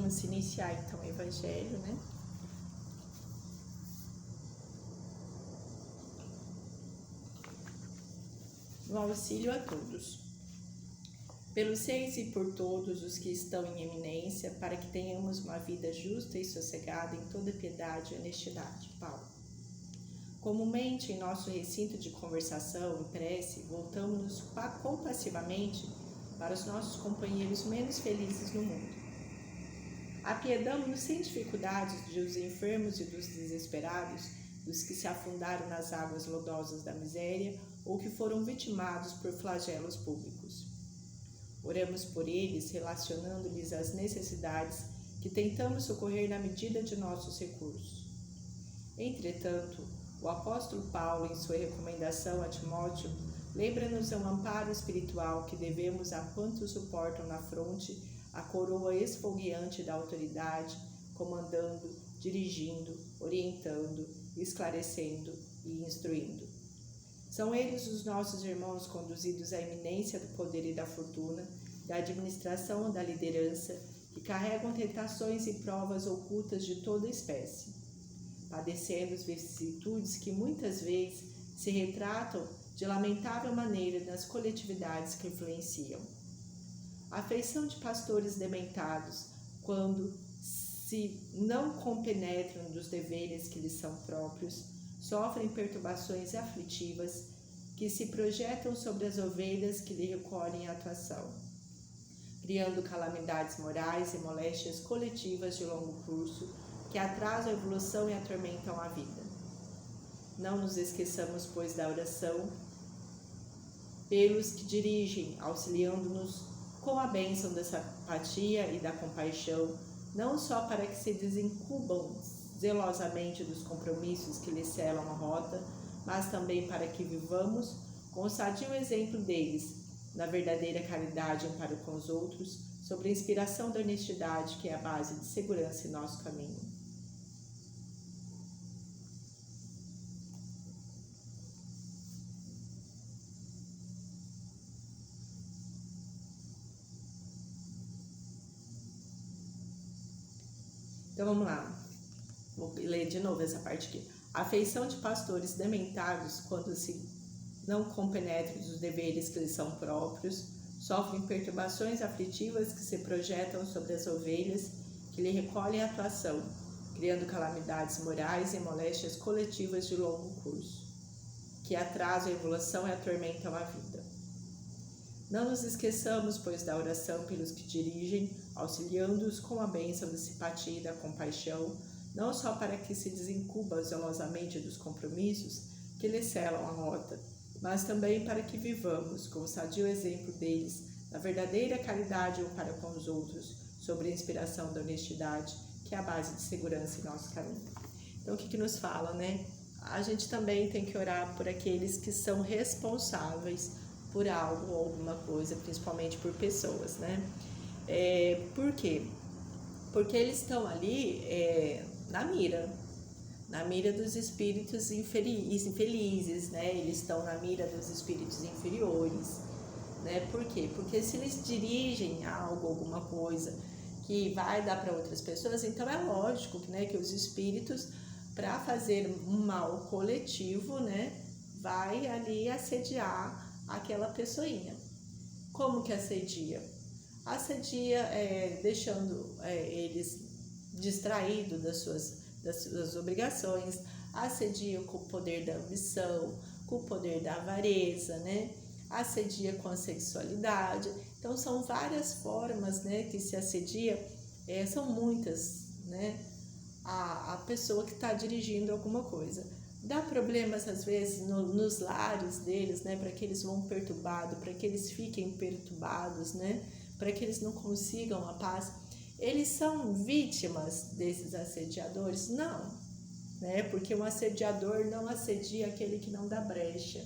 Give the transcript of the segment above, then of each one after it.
Vamos iniciar então o Evangelho, né? No auxílio a todos. Pelos seis e por todos os que estão em eminência, para que tenhamos uma vida justa e sossegada em toda piedade e honestidade. Paulo. Comumente, em nosso recinto de conversação e prece, voltamos-nos compassivamente para os nossos companheiros menos felizes no mundo. Apiedamos-nos sem dificuldades dos enfermos e dos desesperados, dos que se afundaram nas águas lodosas da miséria ou que foram vitimados por flagelos públicos. Oramos por eles, relacionando-lhes as necessidades que tentamos socorrer na medida de nossos recursos. Entretanto, o apóstolo Paulo, em sua recomendação a Timóteo, lembra-nos um amparo espiritual que devemos a quantos suportam na fronte a coroa esfogueante da autoridade, comandando, dirigindo, orientando, esclarecendo e instruindo. São eles os nossos irmãos conduzidos à eminência do poder e da fortuna, da administração e da liderança, que carregam tentações e provas ocultas de toda espécie, padecendo as vicissitudes que muitas vezes se retratam de lamentável maneira nas coletividades que influenciam. A afeição de pastores dementados, quando se não compenetram dos deveres que lhes são próprios, sofrem perturbações aflitivas que se projetam sobre as ovelhas que lhe recolhem a atuação, criando calamidades morais e moléstias coletivas de longo curso que atrasam a evolução e atormentam a vida. Não nos esqueçamos, pois, da oração pelos que dirigem, auxiliando-nos com a bênção da simpatia e da compaixão, não só para que se desincumbam zelosamente dos compromissos que lhes selam a rota, mas também para que vivamos com o sadio exemplo deles, na verdadeira caridade um para com os outros, sobre a inspiração da honestidade que é a base de segurança em nosso caminho. Então vamos lá, vou ler de novo essa parte aqui. A afeição de pastores dementados, quando se não compenetram dos deveres que lhes são próprios, sofrem perturbações aflitivas que se projetam sobre as ovelhas que lhe recolhem a atuação, criando calamidades morais e moléstias coletivas de longo curso, que atrasam a evolução e atormentam a vida. Não nos esqueçamos, pois, da oração pelos que dirigem, auxiliando-os com a bênção da simpatia e da compaixão, não só para que se desincuba zelosamente dos compromissos que lhes selam a rota, mas também para que vivamos, com o sadio exemplo deles, na verdadeira caridade um para com os outros, sobre a inspiração da honestidade, que é a base de segurança em nosso caminho. Então, o que nos fala, né? A gente também tem que orar por aqueles que são responsáveis por algo ou alguma coisa, principalmente por pessoas, né? Por quê? Porque eles estão ali na mira dos espíritos infelizes, né? Eles estão na mira dos espíritos inferiores, né? Por quê? Porque se eles dirigem algo, alguma coisa que vai dar para outras pessoas, então é lógico, né, que os espíritos, para fazer um mal coletivo, né, vai ali assediar aquela pessoinha. Como que assedia? Assedia deixando eles distraídos das suas obrigações, assedia com o poder da ambição, com o poder da avareza, né? Assedia com a sexualidade. Então são várias formas, né, que se assedia, são muitas, né? A pessoa que está dirigindo alguma coisa. Dá problemas às vezes nos lares deles, né, para que eles vão perturbados, para que eles fiquem perturbados, né, para que eles não consigam a paz. Eles são vítimas desses assediadores? Não, né, porque um assediador não assedia aquele que não dá brecha.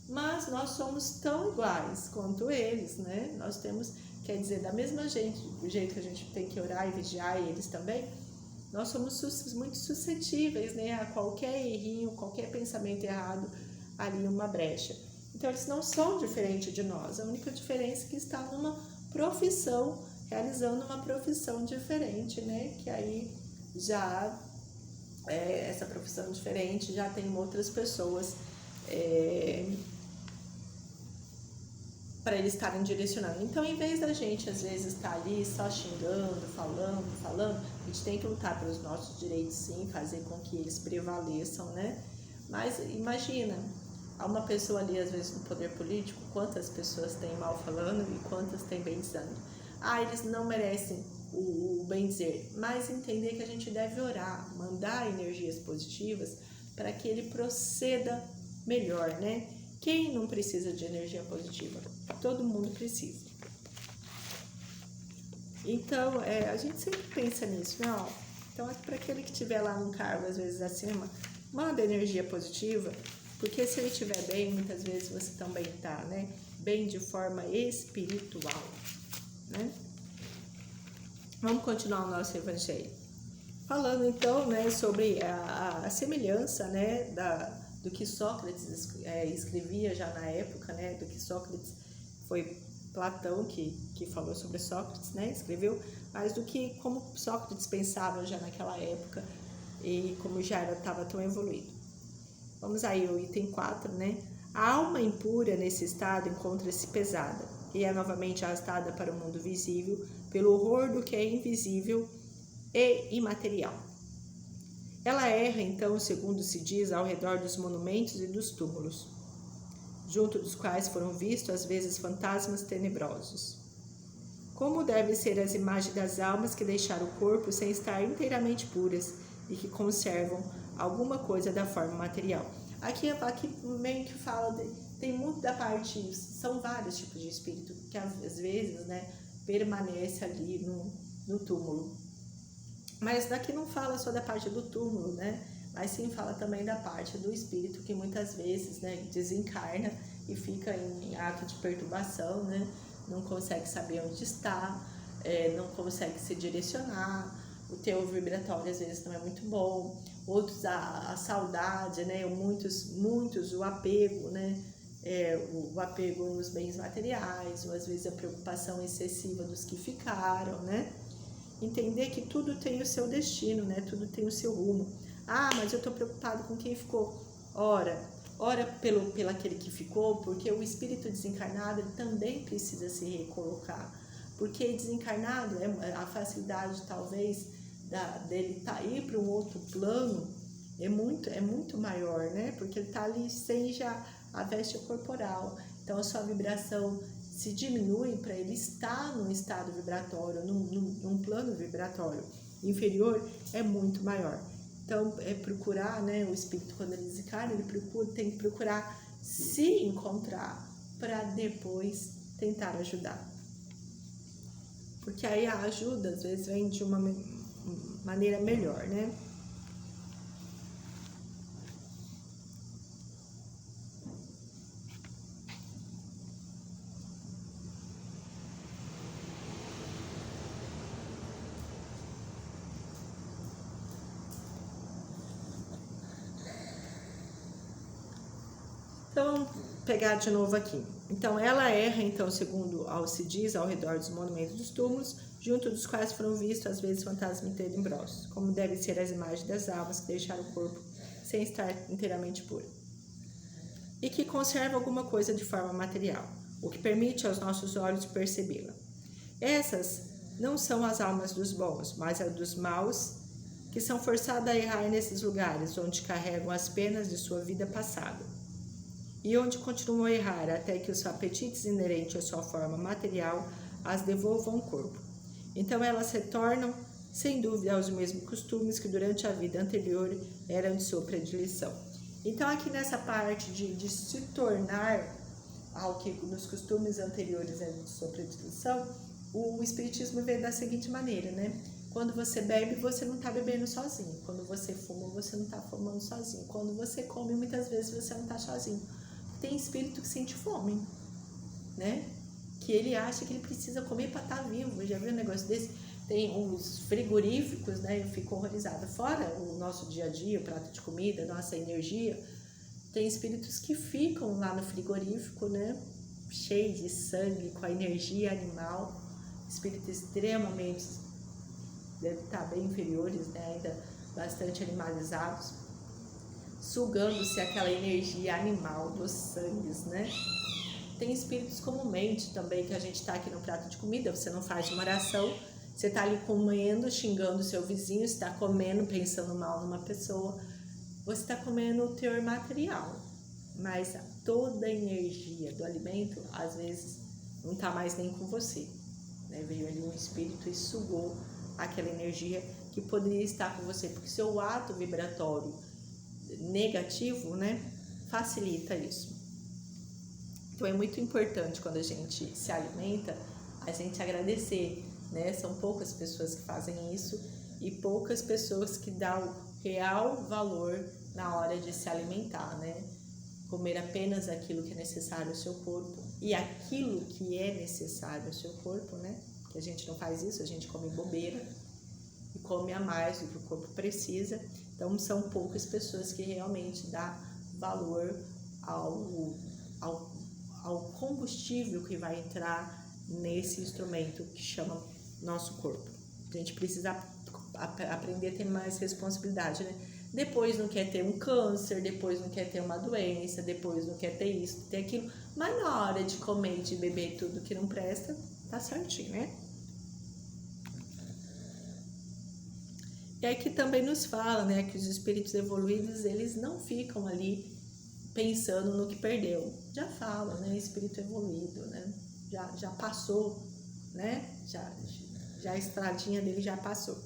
Mas nós somos tão iguais quanto eles, né? Nós temos, quer dizer, da mesma gente, do jeito que a gente tem que orar e vigiar, e eles também, nós somos muito suscetíveis, né, a qualquer errinho, qualquer pensamento errado, ali uma brecha. Então, eles não são diferentes de nós. A única diferença é que está numa profissão realizando uma profissão diferente, né? Que aí já essa profissão diferente já tem outras pessoas para eles estarem direcionando. Então, em vez da gente às vezes estar ali só xingando, falando, a gente tem que lutar pelos nossos direitos, sim, fazer com que eles prevaleçam, né? Mas imagina, há uma pessoa ali às vezes no poder político, quantas pessoas tem mal falando e quantas tem bem dizendo. Eles não merecem o bem dizer, mas entender que a gente deve orar, mandar energias positivas para que ele proceda melhor, né? Quem não precisa de energia positiva? Todo mundo precisa. Então, a gente sempre pensa nisso, né? Então, para aquele que estiver lá num cargo, às vezes acima, manda energia positiva, porque se ele estiver bem, muitas vezes você também está, né? Bem de forma espiritual, né? Vamos continuar o nosso evangelho. Falando então, né, sobre a semelhança, né, do que Sócrates escrevia já na época, né, do que Sócrates, foi Platão que falou sobre Sócrates, né, escreveu, mas do que como Sócrates pensava já naquela época e como já estava tão evoluído. Vamos aí, o item 4, né? A alma impura nesse estado encontra-se pesada e é novamente arrastada para o mundo visível pelo horror do que é invisível e imaterial. Ela erra, então, segundo se diz, ao redor dos monumentos e dos túmulos, junto dos quais foram vistos, às vezes, fantasmas tenebrosos. Como devem ser as imagens das almas que deixaram o corpo sem estar inteiramente puras e que conservam alguma coisa da forma material? Aqui meio que fala, tem muito da parte, são vários tipos de espírito que às vezes, né, permanece ali no túmulo. Mas daqui não fala só da parte do túmulo, né? Mas sim fala também da parte do espírito que muitas vezes, né, desencarna e fica em ato de perturbação, né? Não consegue saber onde está, não consegue se direcionar, o teor vibratório às vezes não é muito bom, outros a saudade, né? Muitos o apego, né? O apego nos bens materiais, ou às vezes a preocupação excessiva dos que ficaram, né? Entender que tudo tem o seu destino, né? Tudo tem o seu rumo. Mas eu estou preocupado com quem ficou. Ora pelo aquele que ficou, porque o espírito desencarnado ele também precisa se recolocar. Porque desencarnado, a facilidade talvez dele ir para um outro plano é muito maior, né? Porque ele está ali sem já a veste corporal. Então a sua vibração se diminui para ele estar num estado vibratório, num plano vibratório inferior, é muito maior. Então, procurar, né, o espírito, quando ele desencarna, tem que procurar se encontrar para depois tentar ajudar. Porque aí a ajuda, às vezes, vem de uma maneira melhor, né? Então, vamos pegar de novo aqui. Então, ela erra, então, segundo se diz, ao redor dos monumentos dos túmulos, junto dos quais foram vistos, às vezes, fantasmas tenebrosos, como devem ser as imagens das almas que deixaram o corpo sem estar inteiramente puro, e que conserva alguma coisa de forma material, o que permite aos nossos olhos percebê-la. Essas não são as almas dos bons, mas as dos maus, que são forçadas a errar nesses lugares, onde carregam as penas de sua vida passada, e onde continuam a errar até que os apetites inerentes à sua forma material as devolvam ao corpo. Então elas retornam, sem dúvida, aos mesmos costumes que durante a vida anterior eram de sua predileção. Então aqui nessa parte de se tornar ao que nos costumes anteriores eram de sua predileção, o espiritismo vê da seguinte maneira, né? Quando você bebe, você não está bebendo sozinho. Quando você fuma, você não está fumando sozinho. Quando você come, muitas vezes você não está sozinho. Tem espírito que sente fome, né? Que ele acha que ele precisa comer para estar vivo. Já viu um negócio desse? Tem uns frigoríficos, né? Eu fico horrorizada. Fora o nosso dia a dia, o prato de comida, nossa energia, tem espíritos que ficam lá no frigorífico, né? Cheios de sangue, com a energia animal, espíritos extremamente, devem estar bem inferiores, né? Ainda bastante animalizados, sugando-se aquela energia animal dos sangues, né? Tem espíritos como mente também, que a gente está aqui no prato de comida, você não faz uma oração, você está ali comendo, xingando o seu vizinho, você está comendo, pensando mal numa pessoa, você está comendo o teor material, mas toda a energia do alimento, às vezes, não está mais nem com você, né? Veio ali um espírito e sugou aquela energia que poderia estar com você, porque seu ato vibratório negativo, né, facilita isso. Então é muito importante quando a gente se alimenta, a gente agradecer, né? São poucas pessoas que fazem isso e poucas pessoas que dão real valor na hora de se alimentar, né? Comer apenas aquilo que é necessário ao seu corpo e aquilo que é necessário ao seu corpo, né? Que a gente não faz isso, a gente come bobeira e come a mais do que o corpo precisa. Então são poucas pessoas que realmente dão valor ao combustível que vai entrar nesse instrumento que chama nosso corpo. A gente precisa aprender a ter mais responsabilidade, né? Depois não quer ter um câncer, depois não quer ter uma doença, depois não quer ter isso, ter aquilo, mas na hora de comer e de beber tudo que não presta, tá certinho, né? E aqui também nos fala, né, que os espíritos evoluídos, eles não ficam ali pensando no que perdeu. Já fala, né, espírito evoluído, né? Já passou, né? Já a estradinha dele já passou.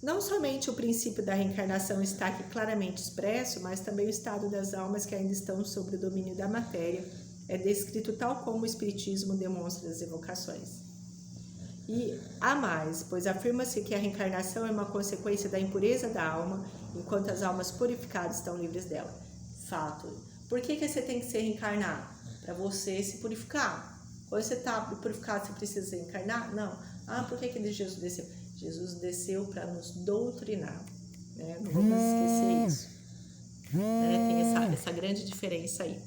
Não somente o princípio da reencarnação está aqui claramente expresso, mas também o estado das almas que ainda estão sob o domínio da matéria é descrito tal como o Espiritismo demonstra as evocações. E há mais, pois afirma-se que a reencarnação é uma consequência da impureza da alma, enquanto as almas purificadas estão livres dela. Fato. Por que você tem que se reencarnar? Para você se purificar. Quando você está purificado, você precisa se reencarnar? Não. Ah, por que Jesus desceu? Jesus desceu para nos doutrinar, né? Não vamos esquecer isso, né? Tem essa grande diferença aí.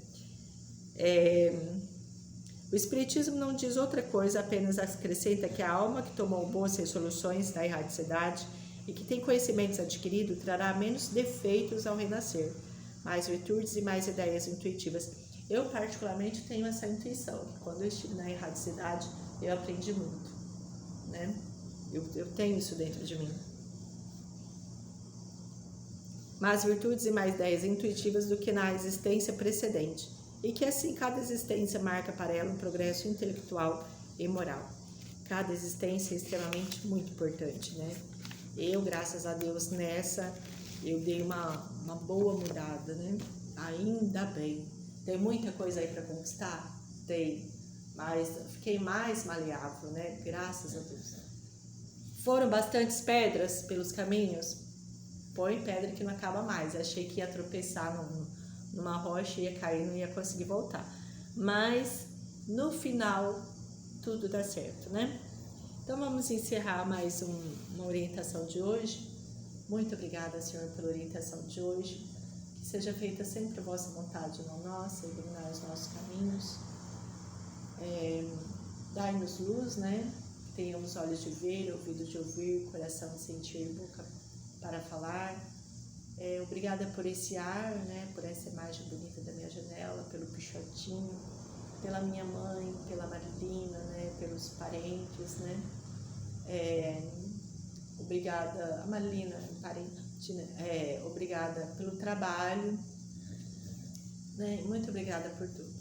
O Espiritismo não diz outra coisa, apenas acrescenta que a alma que tomou boas resoluções da erradicidade e que tem conhecimentos adquiridos trará menos defeitos ao renascer, mais virtudes e mais ideias intuitivas. Eu particularmente tenho essa intuição, quando eu estive na erradicidade eu aprendi muito, né? Eu tenho isso dentro de mim. Mais virtudes e mais ideias intuitivas do que na existência precedente, e que assim cada existência marca para ela um progresso intelectual e moral. Cada existência é extremamente muito importante, né? Eu, graças a Deus, nessa, eu dei uma boa mudada, né? Ainda bem. Tem muita coisa aí para conquistar? Tem, mas fiquei mais maleável, né? Graças a Deus. Foram bastantes pedras pelos caminhos? Põe pedra que não acaba mais. Achei que ia tropeçar numa rocha, ia cair, não ia conseguir voltar. Mas, no final, tudo dá certo, né? Então, vamos encerrar mais uma orientação de hoje. Muito obrigada, Senhor, pela orientação de hoje. Que seja feita sempre a vossa vontade, não nossa, iluminar os nossos caminhos. Dai-nos luz, né? Tenhamos olhos de ver, ouvidos de ouvir, coração de sentir, boca para falar. Obrigada por esse ar, né? Por essa imagem bonita da minha janela, pelo Pichotinho, pela minha mãe, pela Marilina, né? Pelos parentes, né? Obrigada, a Marilina, parente, né? Obrigada pelo trabalho, né? Muito obrigada por tudo.